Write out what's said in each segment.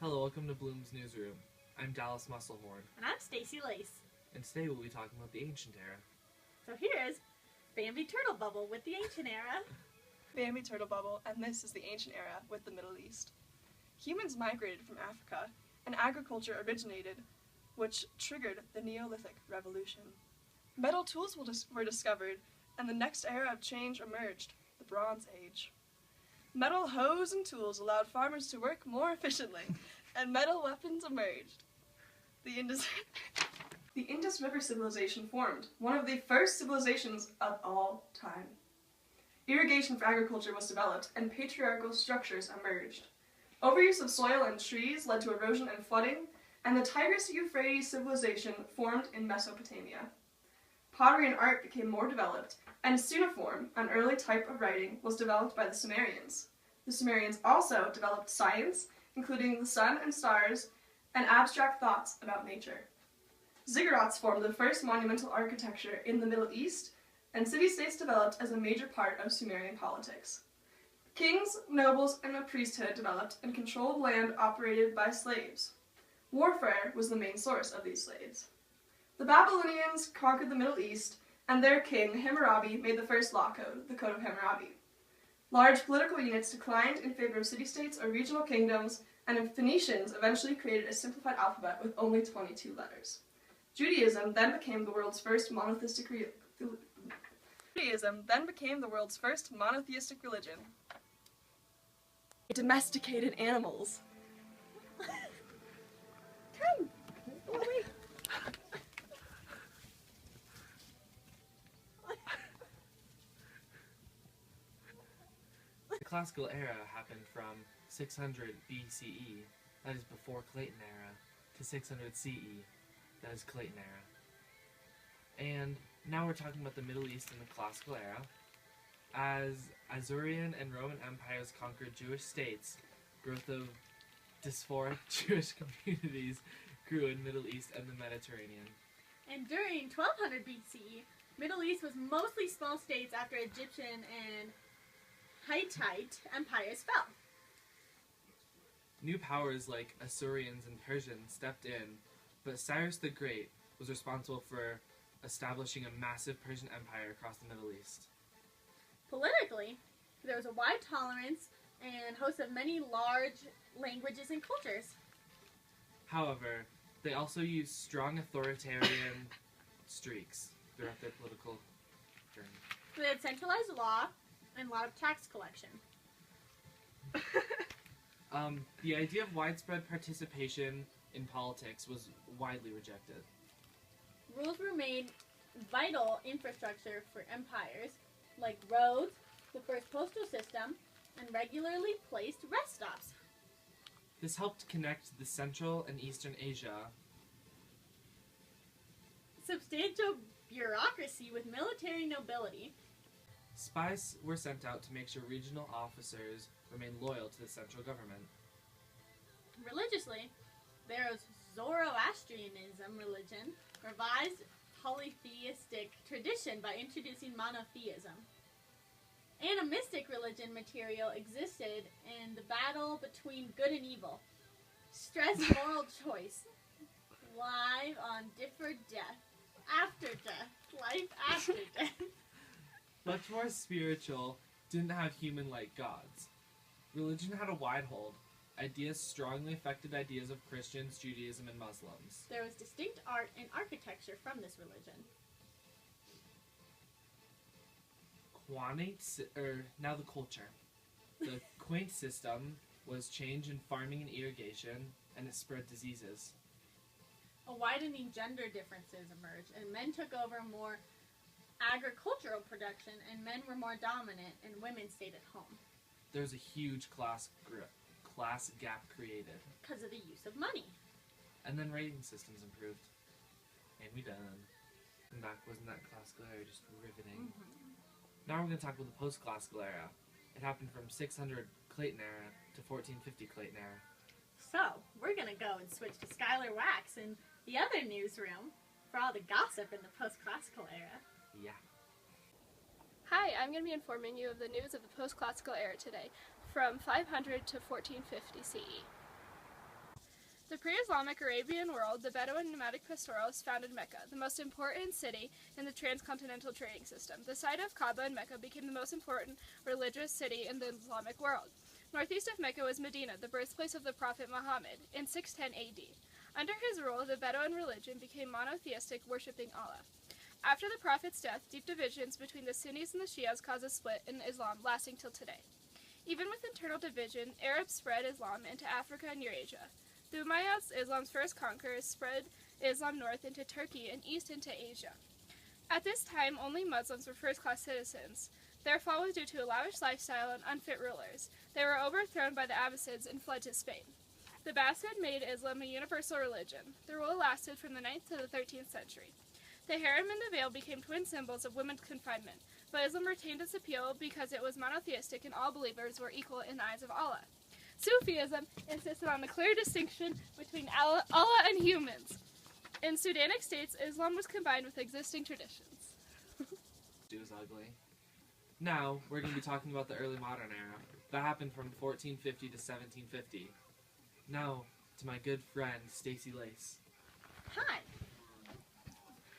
Hello, welcome to Bloom's Newsroom. I'm Dallas Musselhorn, And I'm Stacy Lace. and today we'll be talking about the ancient era. So here's Bambi Turtle Bubble with the ancient era. Bambi Turtle Bubble, and this is the ancient era with the Middle East. Humans migrated from Africa, and agriculture originated, which triggered the Neolithic Revolution. Metal tools were discovered, and the next era of change emerged, the Bronze Age. Metal hoes and tools allowed farmers to work more efficiently, and metal weapons emerged. The Indus River Civilization formed, one of the first civilizations of all time. Irrigation for agriculture was developed, and patriarchal structures emerged. Overuse of soil and trees led to erosion and flooding, and the Tigris-Euphrates civilization formed in Mesopotamia. Pottery and art became more developed, and cuneiform, an early type of writing, was developed by the Sumerians. The Sumerians also developed science, including the sun and stars, and abstract thoughts about nature. Ziggurats formed the first monumental architecture in the Middle East, and city-states developed as a major part of Sumerian politics. Kings, nobles, and the priesthood developed and controlled land operated by slaves. Warfare was the main source of these slaves. The Babylonians conquered the Middle East, and their king, Hammurabi, made the first law code, the Code of Hammurabi. Large political units declined in favor of city-states or regional kingdoms, and Phoenicians eventually created a simplified alphabet with only 22 letters. Judaism then became the world's first monotheistic religion. Domesticated animals. Come! Oh, wait. The Classical era happened from 600 BCE, that is before Clayton era, to 600 CE, that is Clayton era. And now we're talking about the Middle East in the Classical era. As Asuryan and Roman empires conquered Jewish states, growth of dysphoric Jewish communities grew in Middle East and the Mediterranean. And during 1200 BCE, Middle East was mostly small states after Egyptian and Hittite empires fell. New powers like Assyrians and Persians stepped in, but Cyrus the Great was responsible for establishing a massive Persian empire across the Middle East. Politically, there was a wide tolerance and host of many large languages and cultures. However, they also used strong authoritarian streaks throughout their political journey. They had centralized law and a lot of tax collection. The idea of widespread participation in politics was widely rejected. Rules were made vital infrastructure for empires, like roads, the first postal system, and regularly placed rest stops. This helped connect the Central and Eastern Asia. Substantial bureaucracy with military nobility. Spies were sent out to make sure regional officers remained loyal to the central government. Religiously, there was Zoroastrianism religion, revised polytheistic tradition by introducing monotheism. Animistic religion material existed in the battle between good and evil. Stress moral choice. Live on deferred death. After death. Life after death. Much more spiritual, didn't have human-like gods. Religion had a wide hold. Ideas strongly affected ideas of Christians, Judaism, and Muslims. There was distinct art and architecture from this religion. Now the culture. The quaint system was change in farming and irrigation, and it spread diseases. A widening gender differences emerged, and men took over more agricultural production, and men were more dominant, and women stayed at home. There was a huge class gap created. Because of the use of money. And then rating systems improved. And we done. And back, wasn't that classical era just riveting? Now we're going to talk about the post-classical era. It happened from 600 Clayton era to 1450 Clayton era. So, we're going to go and switch to Skylar Wax in the other newsroom for all the gossip in the post-classical era. Yeah. Hi, I'm going to be informing you of the news of the post-classical era today, from 500 to 1450 CE. The pre-Islamic Arabian world, the Bedouin nomadic pastoralists founded Mecca, the most important city in the transcontinental trading system. The site of Kaaba and Mecca became the most important religious city in the Islamic world. Northeast of Mecca was Medina, the birthplace of the Prophet Muhammad, in 610 AD. Under his rule, the Bedouin religion became monotheistic, worshipping Allah. After the Prophet's death, deep divisions between the Sunnis and the Shias caused a split in Islam, lasting till today. Even with internal division, Arabs spread Islam into Africa and Eurasia. The Umayyads, Islam's first conquerors, spread Islam north into Turkey and east into Asia. At this time, only Muslims were first-class citizens. Their fall was due to a lavish lifestyle and unfit rulers. They were overthrown by the Abbasids and fled to Spain. The Abbasid made Islam a universal religion. The rule lasted from the 9th to the 13th century. The harem and the veil became twin symbols of women's confinement, but Islam retained its appeal because it was monotheistic and all believers were equal in the eyes of Allah. Sufism insisted on a clear distinction between Allah and humans. In Sudanic states, Islam was combined with existing traditions. It was ugly. Now, we're going to be talking about the early modern era. That happened from 1450 to 1750. Now, to my good friend, Stacy Lace. Hi.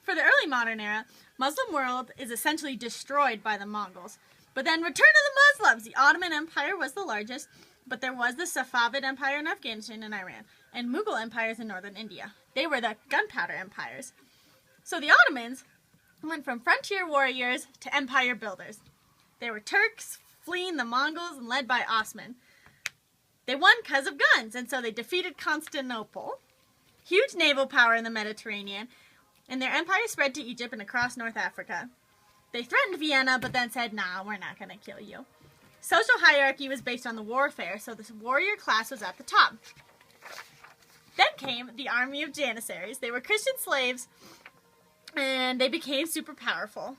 For the early modern era, Muslim world is essentially destroyed by the Mongols. But then return to the Muslims! The Ottoman Empire was the largest, but there was the Safavid Empire in Afghanistan and Iran, and Mughal empires in northern India. They were the gunpowder empires. So the Ottomans went from frontier warriors to empire builders. They were Turks, fleeing the Mongols and led by Osman. They won because of guns, and so they defeated Constantinople. Huge naval power in the Mediterranean, and their empire spread to Egypt and across North Africa. They threatened Vienna, but then said, nah, we're not going to kill you. Social hierarchy was based on the warfare, so the warrior class was at the top. Then came the army of Janissaries. They were Christian slaves, and they became super powerful.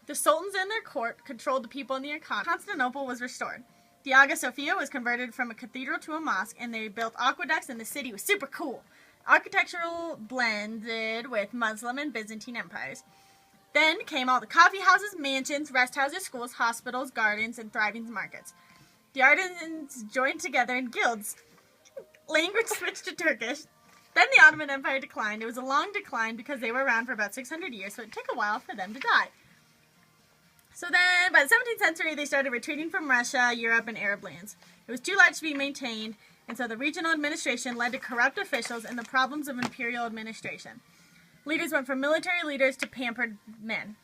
The sultans and their court controlled the people and the economy. Constantinople was restored. The Hagia Sophia was converted from a cathedral to a mosque, and they built aqueducts, and the city was super cool. Architectural blended with Muslim and Byzantine empires. Then came all the coffee houses, mansions, rest houses, schools, hospitals, gardens, and thriving markets. The artisans joined together in guilds. Language switched to Turkish. Then the Ottoman Empire declined. It was a long decline because they were around for about 600 years, so it took a while for them to die. So then, by the 17th century, they started retreating from Russia, Europe, and Arab lands. It was too large to be maintained, and so the regional administration led to corrupt officials and the problems of imperial administration. Leaders went from military leaders to pampered men.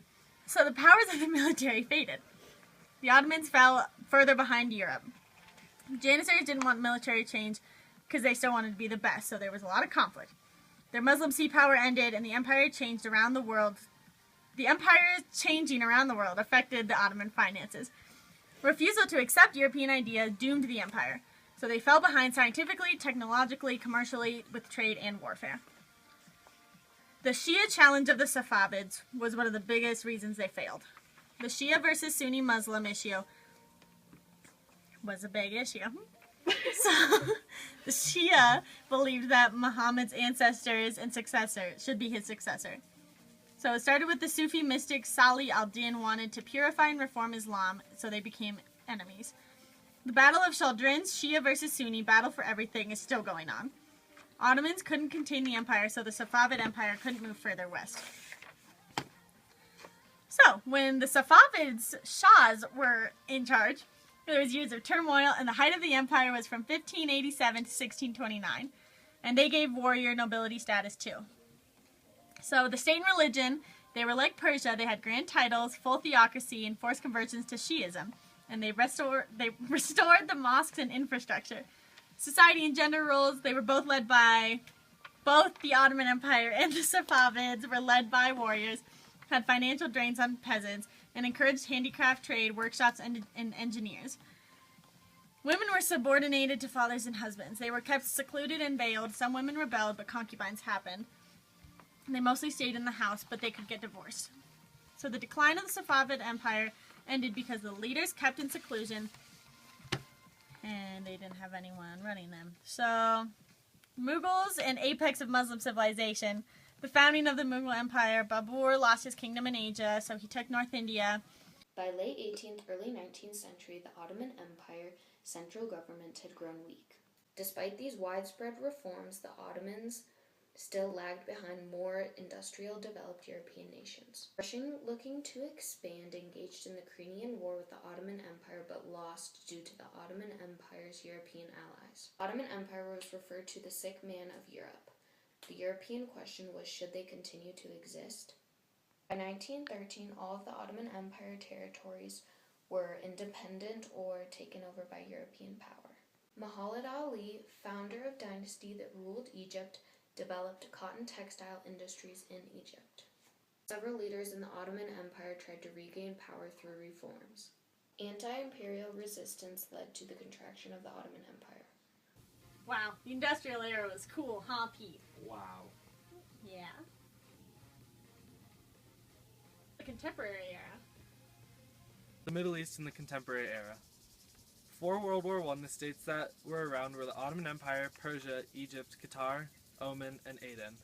So the powers of the military faded. The Ottomans fell further behind Europe. Janissaries didn't want military change because they still wanted to be the best, so there was a lot of conflict. Their Muslim sea power ended, and the empire changed around the world. The empire changing around the world affected the Ottoman finances. Refusal to accept European ideas doomed the empire, so they fell behind scientifically, technologically, commercially, with trade and warfare. The Shia challenge of the Safavids was one of the biggest reasons they failed. The Shia versus Sunni Muslim issue was a big issue. So, the Shia believed that Muhammad's ancestors and successor should be his successor. So it started with the Sufi mystic Salih al-Din wanted to purify and reform Islam, so they became enemies. The Battle of Chaldrins, Shia versus Sunni, battle for everything, is still going on. Ottomans couldn't contain the empire, so the Safavid Empire couldn't move further west. So, when the Safavids Shahs were in charge, there was years of turmoil, and the height of the empire was from 1587 to 1629, and they gave warrior nobility status too. So, the state and religion, they were like Persia. They had grand titles, full theocracy, and forced conversions to Shiism, and they restored the mosques and infrastructure. Society and gender roles, they were both led by, both the Ottoman Empire and the Safavids were led by warriors, had financial drains on peasants, and encouraged handicraft trade, workshops, and engineers. Women were subordinated to fathers and husbands. They were kept secluded and veiled. Some women rebelled, but concubines happened. They mostly stayed in the house, but they could get divorced. So the decline of the Safavid Empire ended because the leaders kept in seclusion, and they didn't have anyone running them. So, Mughals, an apex of Muslim civilization. The founding of the Mughal Empire, Babur lost his kingdom in Asia, so he took North India. By late 18th, early 19th century, the Ottoman Empire central government had grown weak. Despite these widespread reforms, the Ottomans still lagged behind more industrial developed European nations. Russia, looking to expand, engaged in the Crimean War with the Ottoman Empire but lost due to the Ottoman Empire's European allies. The Ottoman Empire was referred to the sick man of Europe. The European question was, should they continue to exist? By 1913, all of the Ottoman Empire territories were independent or taken over by European power. Muhammad Ali, founder of dynasty that ruled Egypt, developed cotton textile industries in Egypt. Several leaders in the Ottoman Empire tried to regain power through reforms. Anti-imperial resistance led to the contraction of the Ottoman Empire. Wow, the industrial era was cool, huh, Pete? Wow. Yeah. The contemporary era. The Middle East in the contemporary era. Before World War I, the states that were around were the Ottoman Empire, Persia, Egypt, Qatar, Oman, and Aden.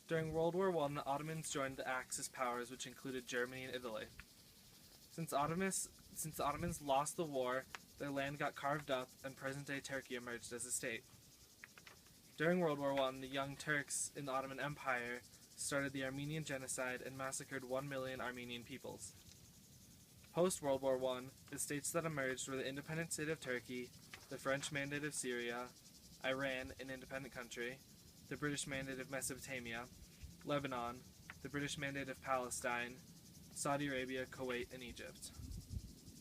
During World War I, the Ottomans joined the Axis powers, which included Germany and Italy. Since the Ottomans lost the war, their land got carved up, and present-day Turkey emerged as a state. During World War I, the Young Turks in the Ottoman Empire started the Armenian Genocide and massacred 1 million Armenian peoples. Post-World War I, the states that emerged were the independent state of Turkey, the French Mandate of Syria, Iran, an independent country, the British Mandate of Mesopotamia, Lebanon, the British Mandate of Palestine, Saudi Arabia, Kuwait, and Egypt.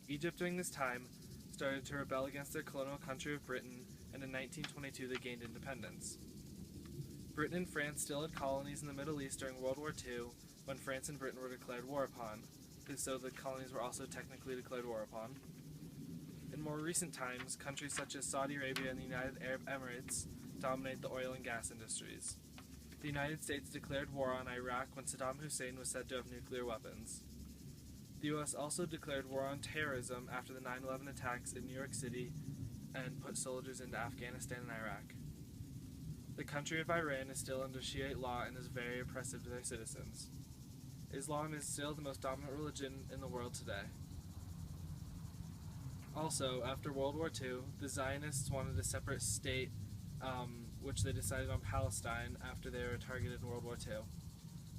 Egypt during this time started to rebel against their colonial country of Britain, and in 1922 they gained independence. Britain and France still had colonies in the Middle East during World War II, when France and Britain were declared war upon, so the colonies were also technically declared war upon. In more recent times, countries such as Saudi Arabia and the United Arab Emirates dominate the oil and gas industries. The United States declared war on Iraq when Saddam Hussein was said to have nuclear weapons. The U.S. also declared war on terrorism after the 9/11 attacks in New York City and put soldiers into Afghanistan and Iraq. The country of Iran is still under Shiite law and is very oppressive to their citizens. Islam is still the most dominant religion in the world today. Also, after World War II, the Zionists wanted a separate state, which they decided on Palestine after they were targeted in World War II.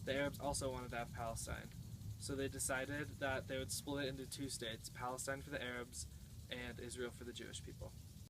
The Arabs also wanted to have Palestine, so they decided that they would split it into two states, Palestine for the Arabs and Israel for the Jewish people.